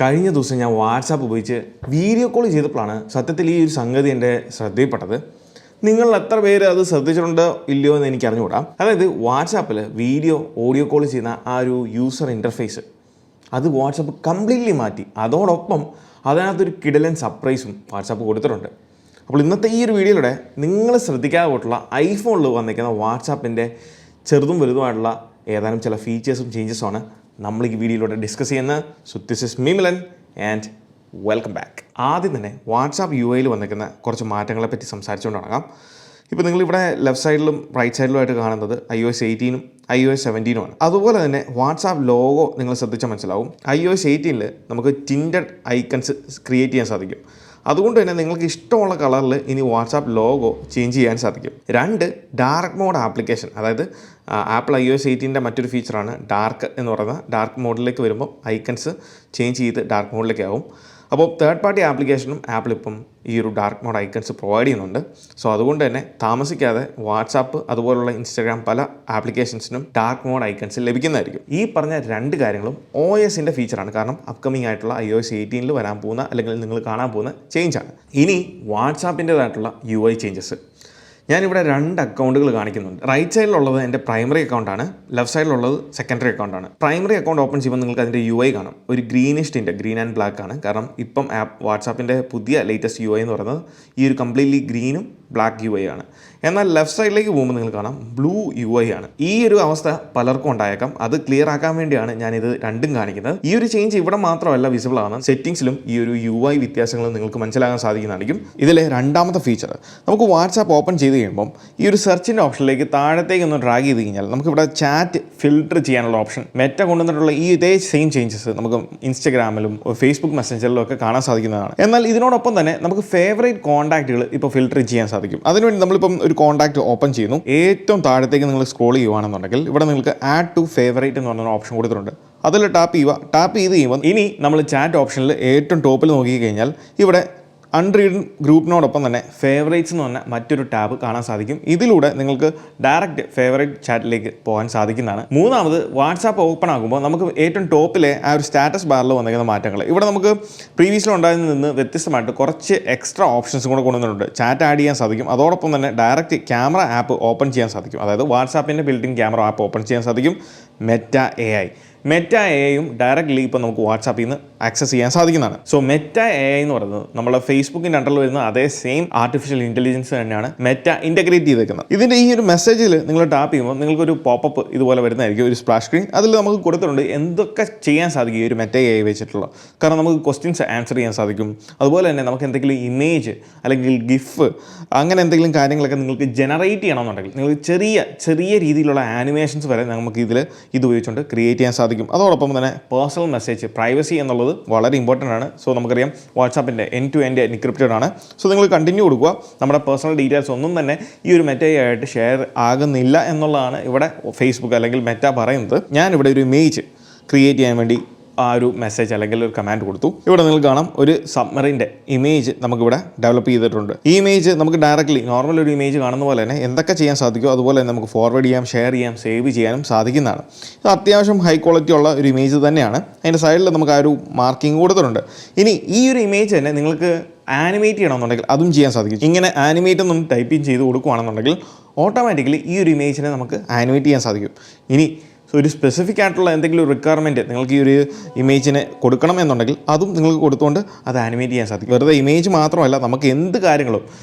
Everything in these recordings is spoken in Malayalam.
കഴിഞ്ഞ ദിവസം ഞാൻ വാട്സാപ്പ് ഉപയോഗിച്ച് വീഡിയോ കോൾ ചെയ്തപ്പോഴാണ് സത്യത്തിൽ ഈ ഒരു സംഗതി എൻ്റെ ശ്രദ്ധയിൽപ്പെട്ടത്. നിങ്ങൾ എത്ര പേര് അത് ശ്രദ്ധിച്ചിട്ടുണ്ടോ ഇല്ലയോ എന്ന് എനിക്ക് അറിഞ്ഞുകൂടാ. അതായത് വാട്സാപ്പിൽ വീഡിയോ ഓഡിയോ കോൾ ചെയ്യുന്ന ആ ഒരു യൂസർ ഇൻ്റർഫേസ് അത് വാട്സാപ്പ് കംപ്ലീറ്റ്ലി മാറ്റി. അതോടൊപ്പം അതിനകത്തൊരു കിടിലൻ സർപ്രൈസും വാട്സാപ്പ് കൊടുത്തിട്ടുണ്ട്. അപ്പോൾ ഇന്നത്തെ ഈ ഒരു വീഡിയോയിലൂടെ നിങ്ങൾ ശ്രദ്ധിക്കാതെ പോയിട്ടുള്ള ഐഫോണിൽ വന്നിരിക്കുന്ന വാട്സാപ്പിൻ്റെ ചെറുതും വലുതുമായിട്ടുള്ള ഏതാനും ചില ഫീച്ചേഴ്സും ചേഞ്ചസുമാണ് നമ്മൾ ഈ വീഡിയോയിലൂടെ ഡിസ്കസ് ചെയ്യുന്നത്. So this is me Milan and welcome back. ആദ്യം തന്നെ വാട്സാപ്പ് യു ഐയിൽ വന്നിരിക്കുന്ന കുറച്ച് മാറ്റങ്ങളെ പറ്റി സംസാരിച്ചുകൊണ്ട് തുടങ്ങാം. ഇപ്പോൾ നിങ്ങളിവിടെ ലെഫ്റ്റ് സൈഡിലും റൈറ്റ് സൈഡിലുമായിട്ട് കാണുന്നത് iOS 18 iOS 17 ആണ്. അതുപോലെ തന്നെ വാട്സാപ്പ് ലോഗോ നിങ്ങൾ ശ്രദ്ധിച്ചാൽ മനസ്സിലാവും. iOS 18 നമുക്ക് ടിൻറ്റഡ് ഐക്കൺസ് ക്രിയേറ്റ് ചെയ്യാൻ സാധിക്കും. അതുകൊണ്ട് തന്നെ നിങ്ങൾക്ക് ഇഷ്ടമുള്ള കളറിൽ ഇനി വാട്സാപ്പ് ലോഗോ ചേഞ്ച് ചെയ്യാൻ സാധിക്കും. 2 ഡാർക്ക് മോഡ് ആപ്ലിക്കേഷൻ, അതായത് ആപ്പിൾ iOS 18 മറ്റൊരു ഫീച്ചറാണ് ഡാർക്ക് എന്ന് പറയുന്നത്. ഡാർക്ക് മോഡിലേക്ക് വരുമ്പോൾ ഐക്കൺസ് ചേഞ്ച് ചെയ്ത് ഡാർക്ക് മോഡിലേക്ക് ആവും. അപ്പോൾ തേർഡ് പാർട്ടി ആപ്ലിക്കേഷനും ആപ്പിൾ ഇപ്പം ഈ ഒരു ഡാർക്ക് മോഡ് ഐക്കൺസ് പ്രൊവൈഡ് ചെയ്യുന്നുണ്ട്. സോ അതുകൊണ്ട് തന്നെ താമസിക്കാതെ വാട്സാപ്പ് അതുപോലുള്ള ഇൻസ്റ്റാഗ്രാം പല ആപ്ലിക്കേഷൻസിനും ഡാർക്ക് മോഡ് ഐക്കൺസ് ലഭിക്കുന്നതായിരിക്കും. ഈ പറഞ്ഞ 2 കാര്യങ്ങളും OSൻ്റെ ഫീച്ചറാണ്. കാരണം അപ്കമിങ് ആയിട്ടുള്ള iOS 18 വരാൻ പോകുന്ന അല്ലെങ്കിൽ നിങ്ങൾ കാണാൻ പോകുന്ന ചേഞ്ചാണ്. ഇനി വാട്സാപ്പിൻ്റേതായിട്ടുള്ള UI ചേഞ്ചസ്. ഞാനിവിടെ 2 അക്കൗണ്ടുകൾ കാണിക്കുന്നുണ്ട്. റൈറ്റ് സൈഡിലുള്ളത് എൻ്റെ പ്രൈമറി അക്കൗണ്ടാണ്, ലെഫ്റ്റ് സൈഡിലുള്ളത് സെക്കൻഡറി അക്കൗണ്ടാണ്. പ്രൈമറി അക്കൗണ്ട് ഓപ്പൺ ചെയ്യുമ്പോൾ നിങ്ങൾക്ക് അതിൻ്റെ UI കാണാം. ഒരു greenish tint, green and black ആണ്. കാരണം ഇപ്പം വാട്സാപ്പിൻ്റെ പുതിയ ലേറ്റസ്റ്റ് UI എന്ന് പറയുന്നത് ഈ ഒരു കംപ്ലീറ്റ്ലി ഗ്രീനും ബ്ലാക്ക് UI ആണ്. എന്നാൽ ലെഫ്റ്റ് സൈഡിലേക്ക് പോകുമ്പോൾ നിങ്ങൾ കാണാം ബ്ലൂ UI ആണ്. ഈ ഒരു അവസ്ഥ പലർക്കും ഉണ്ടായേക്കാം. അത് ക്ലിയർ ആക്കാൻ വേണ്ടിയാണ് ഞാനിത് രണ്ടും കാണിക്കുന്നത്. ഈ ഒരു ചേഞ്ച് ഇവിടെ മാത്രമല്ല വിസിബിൾ ആണ്, സെറ്റിംഗ്സിലും ഈ ഒരു UI വ്യത്യാസങ്ങൾ നിങ്ങൾക്ക് മനസ്സിലാക്കാൻ സാധിക്കുന്നതായിരിക്കും. ഇതിലെ രണ്ടാമത്തെ ഫീച്ചർ, നമുക്ക് വാട്സാപ്പ് ഓപ്പൺ ചെയ്ത് കഴിയുമ്പം ഈ ഒരു സെർച്ചിൻ്റെ ഓപ്ഷനിലേക്ക് താഴത്തേക്ക് ഒന്ന് ഡ്രാഗ് ചെയ്ത് കഴിഞ്ഞാൽ നമുക്കിവിടെ ചാറ്റ് ഫിൽട്ടർ ചെയ്യാനുള്ള ഓപ്ഷൻ മെറ്റ കൊണ്ടുവന്നിട്ടുള്ള ഇതേ സെയിം ചേഞ്ചസ് നമുക്ക് ഇൻസ്റ്റഗ്രാമിലും ഫേസ്ബുക്ക് മെസ്സഞ്ചറിലും ഒക്കെ കാണാൻ സാധിക്കുന്നതാണ്. എന്നാൽ ഇതിനോടൊപ്പം തന്നെ നമുക്ക് ഫേവറേറ്റ് കോൺടാക്റ്റുകൾ ഇപ്പോൾ ഫിൽട്ടർ ചെയ്യാൻ സാധിക്കും. അതിനുവേണ്ടി നമ്മളിപ്പം ഒരു കോൺടാക്റ്റ് ഓപ്പൺ ചെയ്യുന്നു. ഏറ്റവും താഴത്തേക്ക് നിങ്ങൾ സ്ക്രോൾ ചെയ്യുകയാണെന്നുണ്ടെങ്കിൽ ഇവിടെ നിങ്ങൾക്ക് ആഡ് ടു ഫേവറേറ്റ് എന്ന് പറഞ്ഞ ഓപ്ഷൻ കൊടുത്തിട്ടുണ്ട്. അതിൽ ടാപ്പ് ചെയ്ത് കഴിയുമ്പോൾ ഇനി നമ്മൾ ചാറ്റ് ഓപ്ഷനിൽ ഏറ്റവും ടോപ്പിൽ നോക്കിക്കഴിഞ്ഞാൽ ഇവിടെ അൺറീഡ് ഗ്രൂപ്പിനോടൊപ്പം തന്നെ ഫേവറേറ്റ്സ് എന്ന് പറഞ്ഞ മറ്റൊരു ടാബ് കാണാൻ സാധിക്കും. ഇതിലൂടെ നിങ്ങൾക്ക് ഡയറക്റ്റ് ഫേവറേറ്റ് ചാറ്റിലേക്ക് പോകാൻ സാധിക്കുന്നതാണ്. മൂന്നാമത്, വാട്സാപ്പ് ഓപ്പൺ ആകുമ്പോൾ നമുക്ക് ഏറ്റവും ടോപ്പിലെ ആ ഒരു സ്റ്റാറ്റസ് ബാറിൽ വന്നിരിക്കുന്ന മാറ്റങ്ങൾ. ഇവിടെ നമുക്ക് പ്രീവിയസ്ലി ഉണ്ടായതിൽ നിന്ന് വ്യത്യസ്തമായിട്ട് കുറച്ച് എക്സ്ട്രാ ഓപ്ഷൻസ് കൂടെ കൊണ്ടുവന്നിട്ടുണ്ട്. ചാറ്റ് ആഡ് ചെയ്യാൻ സാധിക്കും. അതോടൊപ്പം തന്നെ ഡയറക്റ്റ് ക്യാമറ ആപ്പ് ഓപ്പൺ ചെയ്യാൻ സാധിക്കും. അതായത് വാട്സാപ്പിൻ്റെ ബിൽഡിംഗ് ക്യാമറ ആപ്പ് ഓപ്പൺ ചെയ്യാൻ സാധിക്കും. മെറ്റ എഐയും ഡയറക്റ്റ്ലി ഇപ്പോൾ നമുക്ക് വാട്സാപ്പിൽ നിന്ന് ആക്സസ് ചെയ്യാൻ സാധിക്കുന്നതാണ്. സോ മെറ്റ എഐ എന്ന് പറയുന്നത് നമ്മളെ ഫേസ്ബുക്കിൻ്റെ അണ്ടറിൽ വരുന്ന അതേ സെയിം ആർട്ടിഫിഷ്യൽ ഇൻ്റലിജൻസ് തന്നെയാണ് മെറ്റ ഇൻ്റഗ്രേറ്റ് ചെയ്തേക്കുന്നത്. ഇതിൻ്റെ ഈ ഒരു മെസ്സേജിൽ നിങ്ങൾ ടാപ്പ് ചെയ്യുമ്പോൾ നിങ്ങൾക്കൊരു പോപ്പപ്പ് ഇതുപോലെ വരുന്നതായിരിക്കും, ഒരു സ്പ്ലാഷ് സ്ക്രീൻ. അതിൽ നമുക്ക് കൊടുത്തിട്ടുണ്ട് എന്തൊക്കെ ചെയ്യാൻ സാധിക്കും ഈ ഒരു മെറ്റ എഐ വെച്ചിട്ടുള്ള. കാരണം നമുക്ക് ക്വസ്റ്റ്യൻസ് ആൻസർ ചെയ്യാൻ സാധിക്കും. അതുപോലെ തന്നെ നമുക്ക് എന്തെങ്കിലും ഇമേജ് അല്ലെങ്കിൽ ഗിഫ് അങ്ങനെ എന്തെങ്കിലും കാര്യങ്ങളൊക്കെ നിങ്ങൾക്ക് ജനറേറ്റ് ചെയ്യണമെന്നുണ്ടെങ്കിൽ നിങ്ങൾക്ക് ചെറിയ രീതിയിലുള്ള ആനിമേഷൻസ് വരെ നമുക്ക് ഇത് ഉപയോഗിച്ചുകൊണ്ട് ക്രിയേറ്റ് ചെയ്യാൻ സാധിക്കും. അതോടൊപ്പം തന്നെ പേഴ്സണൽ മെസ്സേജ് പ്രൈവസി എന്നുള്ളത് വളരെ ഇമ്പോർട്ടൻ്റ് ആണ്. സോ നമുക്കറിയാം വാട്സാപ്പിൻ്റെ എൻഡ് ടു എൻഡ് എൻക്രിപ്റ്റഡ് ആണ്. സോ നിങ്ങൾ കണ്ടിന്യൂ കൊടുക്കുക. നമ്മുടെ പേഴ്സണൽ ഡീറ്റെയിൽസ് ഒന്നും തന്നെ ഈ ഒരു മെറ്റയായിട്ട് ഷെയർ ആകുന്നില്ല എന്നുള്ളതാണ് ഇവിടെ ഫേസ്ബുക്ക് അല്ലെങ്കിൽ മെറ്റ പറയുന്നത്. ഞാനിവിടെ ഒരു ഇമേജ് ക്രിയേറ്റ് ചെയ്യാൻ വേണ്ടി ആ ഒരു മെസ്സേജ് അല്ലെങ്കിൽ ഒരു കമാൻഡ് കൊടുത്തു. ഇവിടെ നിങ്ങൾക്ക് കാണാം ഒരു സബ്മറീൻ്റെ ഇമേജ് നമുക്കിവിടെ ഡെവലപ്പ് ചെയ്തിട്ടുണ്ട്. ഈ ഇമേജ് നമുക്ക് ഡയറക്റ്റ്ലി നോർമൽ ഒരു ഇമേജ് കാണുന്ന പോലെ തന്നെ എന്തൊക്കെ ചെയ്യാൻ സാധിക്കുമോ അതുപോലെ തന്നെ നമുക്ക് ഫോർവേഡ് ചെയ്യാം, ഷെയർ ചെയ്യാം, സേവ് ചെയ്യാനും സാധിക്കുന്നതാണ്. ഇത് അത്യാവശ്യം ഹൈ ക്വാളിറ്റി ഉള്ള ഒരു ഇമേജ് തന്നെയാണ്. അതിൻ്റെ സൈഡിൽ നമുക്ക് ആ ഒരു മാർക്കിംഗ് കൊടുത്തിട്ടുണ്ട്. ഇനി ഈ ഒരു ഇമേജ് തന്നെ നിങ്ങൾക്ക് ആനിമേറ്റ് ചെയ്യണമെന്നുണ്ടെങ്കിൽ അതും ചെയ്യാൻ സാധിക്കും. ഇങ്ങനെ ആനിമേറ്റ് ഒന്നും ടൈപ്പിംഗ് ചെയ്ത് കൊടുക്കുകയാണെന്നുണ്ടെങ്കിൽ ഓട്ടോമാറ്റിക്കലി ഈ ഒരു ഇമേജിനെ നമുക്ക് ആനിമേറ്റ് ചെയ്യാൻ സാധിക്കും. ഇനി ഒരു സ്പെസിഫിക് ആയിട്ടുള്ള എന്തെങ്കിലും റിക്വയർമെൻറ്റ് നിങ്ങൾക്ക് ഈ ഒരു ഇമേജിനെ കൊടുക്കണം എന്നുണ്ടെങ്കിൽ അതും നിങ്ങൾക്ക് കൊടുത്തുകൊണ്ട് അത് ആനിമേറ്റ് ചെയ്യാൻ സാധിക്കും. വെറുതെ ഇമേജ് മാത്രമല്ല, നമുക്ക് എന്ത്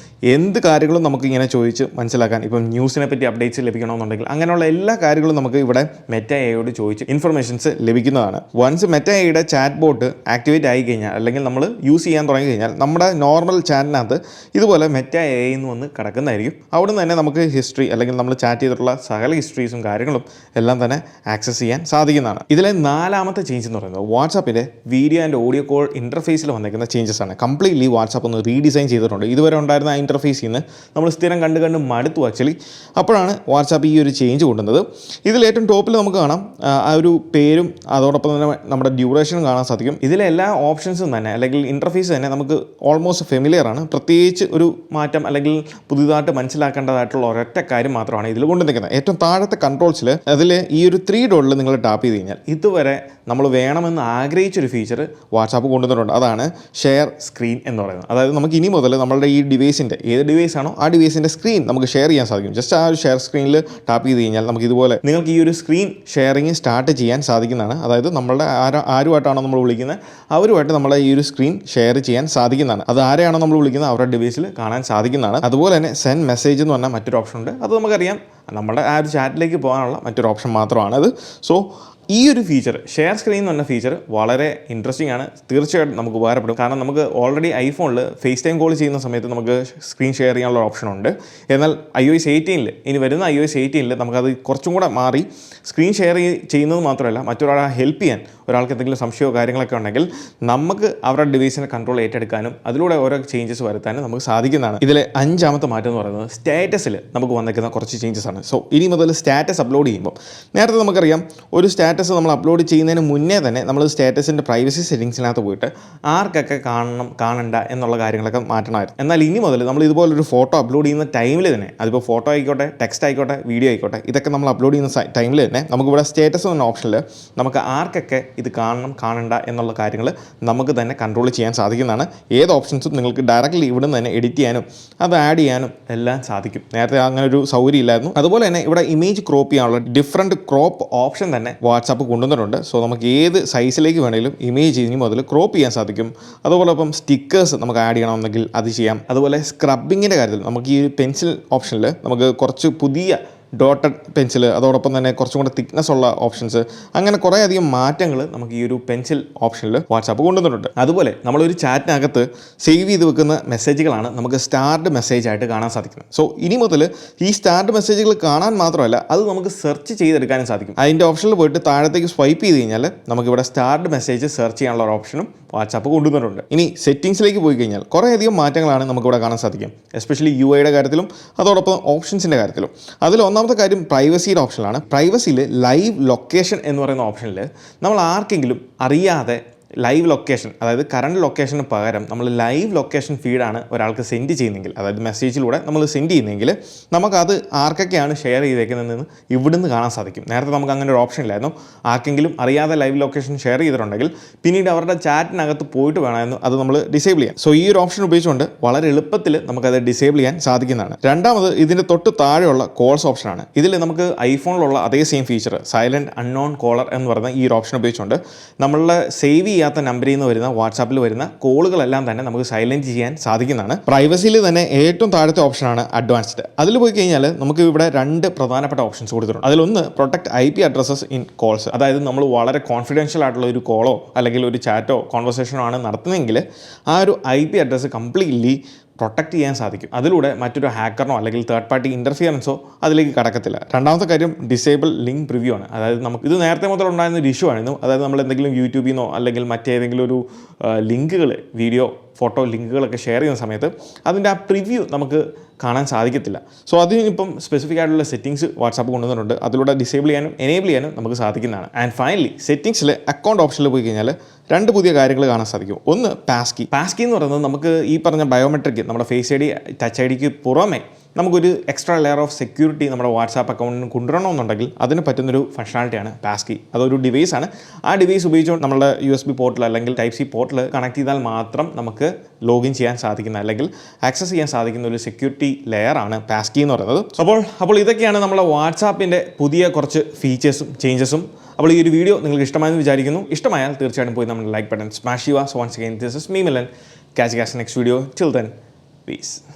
കാര്യങ്ങളും നമുക്ക് ഇങ്ങനെ ചോദിച്ച് മനസ്സിലാക്കാൻ, ഇപ്പം ന്യൂസിനെ പറ്റി അപ്ഡേറ്റ്സ് ലഭിക്കണമെന്നുണ്ടെങ്കിൽ അങ്ങനെയുള്ള എല്ലാ കാര്യങ്ങളും നമുക്ക് ഇവിടെ മെറ്റ എയോട് ചോദിച്ച് ഇൻഫർമേഷൻസ് ലഭിക്കുന്നതാണ്. വൺസ് മെറ്റ എയുടെ ചാറ്റ് ബോട്ട് ആക്ടിവേറ്റ് ആയി കഴിഞ്ഞാൽ അല്ലെങ്കിൽ നമ്മൾ യൂസ് ചെയ്യാൻ തുടങ്ങി കഴിഞ്ഞാൽ നമ്മുടെ നോർമൽ ചാറ്റിനകത്ത് ഇതുപോലെ മെറ്റ എ എന്ന് വന്ന് കിടക്കുന്നതായിരിക്കും. അവിടെ നിന്ന് തന്നെ നമുക്ക് ഹിസ്റ്ററി അല്ലെങ്കിൽ നമ്മൾ ചാറ്റ് ചെയ്തിട്ടുള്ള സകല ഹിസ്റ്ററീസും കാര്യങ്ങളും എല്ലാം തന്നെ ആക്സസ് ചെയ്യാൻ സാധിക്കുന്നതാണ്. ഇതിലെ 4ാമത്തെ ചേഞ്ച് എന്ന് പറയുന്നത് വാട്സാപ്പിൻ്റെ വീഡിയോ ആൻഡ് ഓഡിയോ കോൾ ഇൻ്റർഫേസിൽ വന്നിരിക്കുന്ന ചേഞ്ചസ് ആണ്. കംപ്ലീറ്റ്ലി വാട്സാപ്പ് ഒന്ന് റീഡിസൈൻ ചെയ്തിട്ടുണ്ട്. ഇതുവരെ ഉണ്ടായിരുന്ന ആ ഇൻ്റർഫേസിൽ നിന്ന് നമ്മൾ സ്ഥിരം കണ്ട് മടുത്തു ആക്ച്വലി. അപ്പോഴാണ് വാട്സാപ്പ് ഈ ഒരു ചേഞ്ച് കൊണ്ടുവന്നത്. ഇതിൽ ഏറ്റവും ടോപ്പിൽ നമുക്ക് കാണാം ആ ഒരു പേരും അതോടൊപ്പം തന്നെ നമ്മുടെ ഡ്യൂറേഷനും കാണാൻ സാധിക്കും. ഇതിലെ എല്ലാ ഓപ്ഷൻസും തന്നെ അല്ലെങ്കിൽ ഇൻ്റർഫേസ് തന്നെ നമുക്ക് ഓൾമോസ്റ്റ് ഫെമിലിയർ ആണ്. പ്രത്യേകിച്ച് ഒരു മാറ്റം അല്ലെങ്കിൽ പുതുതായിട്ട് മനസ്സിലാക്കേണ്ടതായിട്ടുള്ള ഒരൊറ്റ കാര്യം മാത്രമാണ് ഇതിൽ കൊണ്ടുവന്നിരിക്കുന്നത്. ഏറ്റവും താഴത്തെ കൺട്രോൾസിൽ അതിൽ ഈ ഒരു 3 ഡോട്ടിൽ നിങ്ങൾ ടാപ്പ് ചെയ്ത് കഴിഞ്ഞാൽ ഇതുവരെ നമ്മൾ വേണമെന്ന് ആഗ്രഹിച്ചൊരു ഫീച്ചർ വാട്സാപ്പ് കൊണ്ടുവന്നിട്ടുണ്ട്. അതാണ് ഷെയർ സ്ക്രീൻ എന്ന് പറയുന്നത്. അതായത് നമുക്ക് ഇനി മുതൽ നമ്മളുടെ ഈ ഡിവൈസിൻ്റെ ഏത് ഡിവൈസ് ആണോ ആ ഡിവൈസിൻ്റെ സ്ക്രീൻ നമുക്ക് ഷെയർ ചെയ്യാൻ സാധിക്കും. ജസ്റ്റ് ആ ഒരു ഷെയർ സ്ക്രീനിൽ ടാപ്പ് ചെയ്ത് കഴിഞ്ഞാൽ നമുക്ക് ഇതുപോലെ നിങ്ങൾക്ക് ഈ ഒരു സ്ക്രീൻ ഷെയറിങ് സ്റ്റാർട്ട് ചെയ്യാൻ സാധിക്കുന്നതാണ്. അതായത് നമ്മളുടെ ആരുമായിട്ടാണോ നമ്മൾ വിളിക്കുന്നത് അവരുമായിട്ട് നമ്മളെ ഈ ഒരു സ്ക്രീൻ ഷെയർ ചെയ്യാൻ സാധിക്കുന്നതാണ്. അത് ആരെയാണോ നമ്മൾ വിളിക്കുന്നത് അവരുടെ ഡിവൈസിൽ കാണാൻ സാധിക്കുന്നതാണ്. അതുപോലെ തന്നെ സെൻഡ് മെസ്സേജ് എന്ന് പറഞ്ഞാൽ മറ്റൊരു ഓപ്ഷൻ ഉണ്ട്. അത് നമുക്കറിയാം നമ്മുടെ ആ ഒരു ചാറ്റിലേക്ക് പോകാനുള്ള മറ്റൊരു ഓപ്ഷൻ മാത്രമാണത്. സോ ഈ ഒരു ഫീച്ചർ ഷെയർ സ്ക്രീൻ എന്ന് പറഞ്ഞ ഫീച്ചർ വളരെ ഇൻട്രസ്റ്റിംഗ് ആണ്. തീർച്ചയായിട്ടും നമുക്ക് ഉപകാരപ്പെടും. കാരണം നമുക്ക് ഓൾറെഡി ഐഫോണിൽ ഫേസ് ടൈം കോൾ ചെയ്യുന്ന സമയത്ത് നമുക്ക് സ്ക്രീൻ ഷെയർ ചെയ്യാനുള്ള ഓപ്ഷൻ ഉണ്ട്. എന്നാൽ iOS 18 ഇനി വരുന്ന iOS 18 നമുക്കത് കുറച്ചും കൂടെ മാറി സ്ക്രീൻ ഷെയർ ചെയ്യുന്നത് മാത്രമല്ല മറ്റൊരാളെ ഹെൽപ്പ് ചെയ്യാൻ ഒരാൾക്ക് എന്തെങ്കിലും സംശയമോ കാര്യങ്ങളൊക്കെ ഉണ്ടെങ്കിൽ നമുക്ക് അവരുടെ ഡിവൈസിനെ കൺട്രോൾ ഏറ്റെടുക്കാനും അതിലൂടെ ഓരോ ചേഞ്ചസ് വരുത്താനും നമുക്ക് സാധിക്കുന്നതാണ്. ഇതിലെ 5ാമത്തെ മാറ്റം എന്ന് പറയുന്നത് സ്റ്റാറ്റസിൽ നമുക്ക് വന്നിരിക്കുന്ന കുറച്ച് ചേഞ്ചസ് ആണ്. സോ ഇനി മുതൽ സ്റ്റാറ്റസ് അപ്ലോഡ് ചെയ്യുമ്പോൾ നേരത്തെ നമുക്കറിയാം ഒരു സ്റ്റാറ്റസ് നമ്മൾ അപ്ലോഡ് ചെയ്യുന്നതിന് മുന്നേ തന്നെ നമ്മൾ സ്റ്റാറ്റസിൻ്റെ പ്രൈവസി സെറ്റിങ്സിനകത്ത് പോയിട്ട് ആർക്കൊക്കെ കാണണ്ട എന്നുള്ള കാര്യങ്ങളൊക്കെ മാറ്റണമായിരുന്നു. എന്നാൽ ഇനി മുതൽ നമ്മൾ ഇതുപോലൊരു ഫോട്ടോ അപ്ലോഡ് ചെയ്യുന്ന ടൈമിൽ തന്നെ അതിപ്പോൾ ഫോട്ടോ ആയിക്കോട്ടെ ടെക്സ്റ്റ് ആയിക്കോട്ടെ വീഡിയോ ആയിക്കോട്ടെ ഇതൊക്കെ നമ്മൾ അപ്ലോഡ് ചെയ്യുന്ന ടൈമിൽ തന്നെ നമുക്കിവിടെ സ്റ്റാറ്റസ് എന്ന ഓപ്ഷനിൽ നമുക്ക് ആർക്കൊക്കെ ഇത് കാണണ്ട എന്നുള്ള കാര്യങ്ങൾ നമുക്ക് തന്നെ കൺട്രോൾ ചെയ്യാൻ സാധിക്കുന്നതാണ്. ഏത് ഓപ്ഷൻസും നിങ്ങൾക്ക് ഡയറക്റ്റ്ലി ഇവിടെ നിന്ന് തന്നെ എഡിറ്റ് ചെയ്യാനും അത് ആഡ് ചെയ്യാനും എല്ലാം സാധിക്കും. നേരത്തെ അങ്ങനെ ഒരു സൗകര്യം ഇല്ലായിരുന്നു. അതുപോലെ തന്നെ ഇവിടെ ഇമേജ് ക്രോപ്പ് ചെയ്യാനുള്ള ഡിഫറൻറ്റ് ക്രോപ്പ് ഓപ്ഷൻ തന്നെ വാട്സാപ്പ് കൊണ്ടുവന്നിട്ടുണ്ട്. സോ നമുക്ക് ഏത് സൈസിലേക്ക് വേണമെങ്കിലും ഇമേജ് ഇനി മുതൽ ക്രോപ്പ് ചെയ്യാൻ സാധിക്കും. അതുപോലെ ഇപ്പം സ്റ്റിക്കേഴ്സ് നമുക്ക് ആഡ് ചെയ്യണമെന്നെങ്കിൽ അത് ചെയ്യാം. അതുപോലെ സ്ക്രബിങ്ങിൻ്റെ കാര്യത്തിൽ നമുക്ക് ഈ പെൻസിൽ ഓപ്ഷനിൽ നമുക്ക് കുറച്ച് പുതിയ ഡോട്ടഡ് പെൻസിൽ അതോടൊപ്പം തന്നെ കുറച്ചും കൂടെ തിക്നെസ് ഉള്ള ഓപ്ഷൻസ് അങ്ങനെ കുറേ അധികം മാറ്റങ്ങൾ നമുക്ക് ഈ ഒരു പെൻസിൽ ഓപ്ഷനിൽ വാട്സാപ്പ് കൊണ്ടുവന്നിട്ടുണ്ട്. അതുപോലെ നമ്മളൊരു ചാറ്റിനകത്ത് സേവ് ചെയ്ത് വെക്കുന്ന മെസ്സേജുകളാണ് നമുക്ക് സ്റ്റാർഡ് മെസ്സേജ് ആയിട്ട് കാണാൻ സാധിക്കുന്നത്. സോ ഇനി മുതൽ ഈ സ്റ്റാർഡ് മെസ്സേജുകൾ കാണാൻ മാത്രമല്ല അത് നമുക്ക് സെർച്ച് ചെയ്തെടുക്കാനും സാധിക്കും. അതിൻ്റെ ഓപ്ഷനിൽ പോയിട്ട് താഴത്തേക്ക് സ്വൈപ്പ് ചെയ്ത് കഴിഞ്ഞാൽ നമുക്കിവിടെ സ്റ്റാർഡ് മെസ്സേജ് സെർച്ച് ചെയ്യാനുള്ള ഒരു ഓപ്ഷനും വാട്സാപ്പ് കൊണ്ടുവന്നിട്ടുണ്ട്. ഇനി സെറ്റിങ്സിലേക്ക് പോയി കഴിഞ്ഞാൽ കുറേയധികം മാറ്റങ്ങളാണ് നമുക്കിവിടെ കാണാൻ സാധിക്കും. എസ്പെഷ്യലി UI കാര്യത്തിലും അതോടൊപ്പം ഓപ്ഷൻസിൻ്റെ കാര്യത്തിലും. അതിൽ ഒന്നാമത്തെ കാര്യം പ്രൈവസിയുടെ ഓപ്ഷനിലാണ്. പ്രൈവസിയിൽ ലൈവ് ലൊക്കേഷൻ എന്ന് പറയുന്ന ഓപ്ഷനിൽ നമ്മൾ ആർക്കെങ്കിലും അറിയാതെ ലൈവ് ലൊക്കേഷൻ അതായത് കറണ്ട് ലൊക്കേഷന് പകരം നമ്മൾ ലൈവ് ലൊക്കേഷൻ ഫീഡാണ് ഒരാൾക്ക് സെൻഡ് ചെയ്യുന്നെങ്കിൽ അതായത് മെസ്സേജിലൂടെ നമ്മൾ സെൻഡ് ചെയ്യുന്നെങ്കിൽ നമുക്കത് ആർക്കൊക്കെയാണ് ഷെയർ ചെയ്തേക്കുന്നതെന്ന് ഇവിടുന്ന് കാണാൻ സാധിക്കും. നേരത്തെ നമുക്ക് അങ്ങനെ ഒരു ഓപ്ഷൻ ഇല്ലായിരുന്നു. ആർക്കെങ്കിലും അറിയാതെ ലൈവ് ലൊക്കേഷൻ ഷെയർ ചെയ്തിട്ടുണ്ടെങ്കിൽ പിന്നീട് അവരുടെ ചാറ്റിനകത്ത് പോയിട്ട് വേണമായിരുന്നു അത് നമ്മൾ ഡിസേബിൾ ചെയ്യാൻ. സോ ഈ ഒരു ഓപ്ഷൻ ഉപയോഗിച്ചുകൊണ്ട് വളരെ എളുപ്പത്തിൽ നമുക്കത് ഡിസേബിൾ ചെയ്യാൻ സാധിക്കുന്നതാണ്. രണ്ടാമത് ഇതിൻ്റെ തൊട്ട് താഴെയുള്ള കോൾസ് ഓപ്ഷനാണ്. ഇതിൽ നമുക്ക് ഐഫോണിലുള്ള അതേ same feature silent unknown caller എന്ന് പറയുന്ന ഈ ഒരു ഓപ്ഷൻ ഉപയോഗിച്ചുകൊണ്ട് നമ്മളുടെ സേവ് ചെയ്യാത്ത നമ്പറിൽ നിന്ന് വരുന്ന വാട്സാപ്പിൽ വരുന്ന കോളുകളെല്ലാം തന്നെ നമുക്ക് സൈലൻറ്റ് ചെയ്യാൻ സാധിക്കുന്നതാണ്. പ്രൈവസിയിൽ തന്നെ ഏറ്റവും താഴത്തെ ഓപ്ഷനാണ് അഡ്വാൻസ്ഡ്. അതിൽ പോയി കഴിഞ്ഞാൽ നമുക്ക് ഇവിടെ 2 പ്രധാനപ്പെട്ട ഓപ്ഷൻസ് കൊടുത്തിട്ടുണ്ട്. അതിലൊന്ന് protect IP addresses in calls. അതായത് നമ്മൾ വളരെ കോൺഫിഡൻഷ്യൽ ആയിട്ടുള്ള ഒരു കോളോ അല്ലെങ്കിൽ ഒരു ചാറ്റോ കോൺവെർസേഷനോ ആണ് നടത്തുന്നതെങ്കിൽ ആ ഒരു IP അഡ്രസ്സ് കംപ്ലീറ്റ്ലി പ്രൊട്ടക്റ്റ് ചെയ്യാൻ സാധിക്കും. അതിലൂടെ മറ്റൊരു ഹാക്കറിനോ അല്ലെങ്കിൽ തേർഡ് പാർട്ടി ഇൻ്റർഫിയറൻസോ അതിലേക്ക് കടക്കത്തില്ല. രണ്ടാമത്തെ കാര്യം ഡിസേബിൾ ലിങ്ക് പ്രിവ്യൂ ആണ്. അതായത് നമുക്ക് ഇത് നേരത്തെ മുതൽ ഉണ്ടായിരുന്ന ഒരു ഇഷ്യൂ ആയിരുന്നു. അതായത് നമ്മൾ എന്തെങ്കിലും യൂട്യൂബിൽ നിന്നോ അല്ലെങ്കിൽ മറ്റേതെങ്കിലും ഒരു ലിങ്കുകൾ വീഡിയോ ഫോട്ടോ ലിങ്കുകളൊക്കെ ഷെയർ ചെയ്യുന്ന സമയത്ത് അതിൻ്റെ ആ പ്രിവ്യൂ നമുക്ക് കാണാൻ സാധിക്കത്തില്ല. സോ അതിനിപ്പം സ്പെസിഫിക് ആയിട്ടുള്ള സെറ്റിംഗ്സ് വാട്സാപ്പ് കൊണ്ടുവന്നിട്ടുണ്ട്. അതിലൂടെ ഡിസേബിൾ ചെയ്യാനും എനേബിൾ ചെയ്യാനും നമുക്ക് സാധിക്കുന്നതാണ്. ആൻഡ് ഫൈനലി സെറ്റിംഗ്സിൽ അക്കൗണ്ട് ഓപ്ഷനിൽ പോയി കഴിഞ്ഞാൽ 2 പുതിയ കാര്യങ്ങൾ കാണാൻ സാധിക്കും. ഒന്ന് പാസ്കി എന്ന് പറയുന്നത് നമുക്ക് ഈ പറഞ്ഞ ബയോമെട്രിക് നമ്മുടെ ഫേസ് ID ടച്ച് IDക്ക് പുറമെ നമുക്കൊരു എക്സ്ട്രാ ലെയർ ഓഫ് സെക്യൂരിറ്റി നമ്മുടെ വാട്സാപ്പ് അക്കൗണ്ടിന് കൊണ്ടുവരണമെന്നുണ്ടെങ്കിൽ അതിന് പറ്റുന്നൊരു ഫംഗ്ഷനാലിറ്റിയാണ് പാസ്കി. അതൊരു ഡിവൈസാണ്. ആ ഡിവൈസ് ഉപയോഗിച്ചുകൊണ്ട് നമ്മുടെ USB പോർട്ടൽ അല്ലെങ്കിൽ Type-C പോർട്ടൽ കണക്ട് ചെയ്താൽ മാത്രം നമുക്ക് ലോഗിൻ ചെയ്യാൻ സാധിക്കുന്ന അല്ലെങ്കിൽ ആക്സസ് ചെയ്യാൻ സാധിക്കുന്ന ഒരു സെക്യൂരിറ്റി ലെയറാണ് പാസ്കി എന്ന് പറയുന്നത്. അപ്പോൾ ഇതൊക്കെയാണ് നമ്മുടെ വാട്സാപ്പിൻ്റെ പുതിയ കുറച്ച് ഫീച്ചേഴ്സും ചേഞ്ചസും. അപ്പോൾ ഈ ഒരു വീഡിയോ നിങ്ങൾക്ക് ഇഷ്ടമായെന്ന് വിചാരിക്കുന്നു. ഇഷ്ടമായാൽ തീർച്ചയായിട്ടും പോയി നമ്മുടെ ലൈക്ക് ബട്ടൺ സ്മാഷ് ചെയ്യുക. So once again this is me Milan. Catch you guys next video. Till then, peace.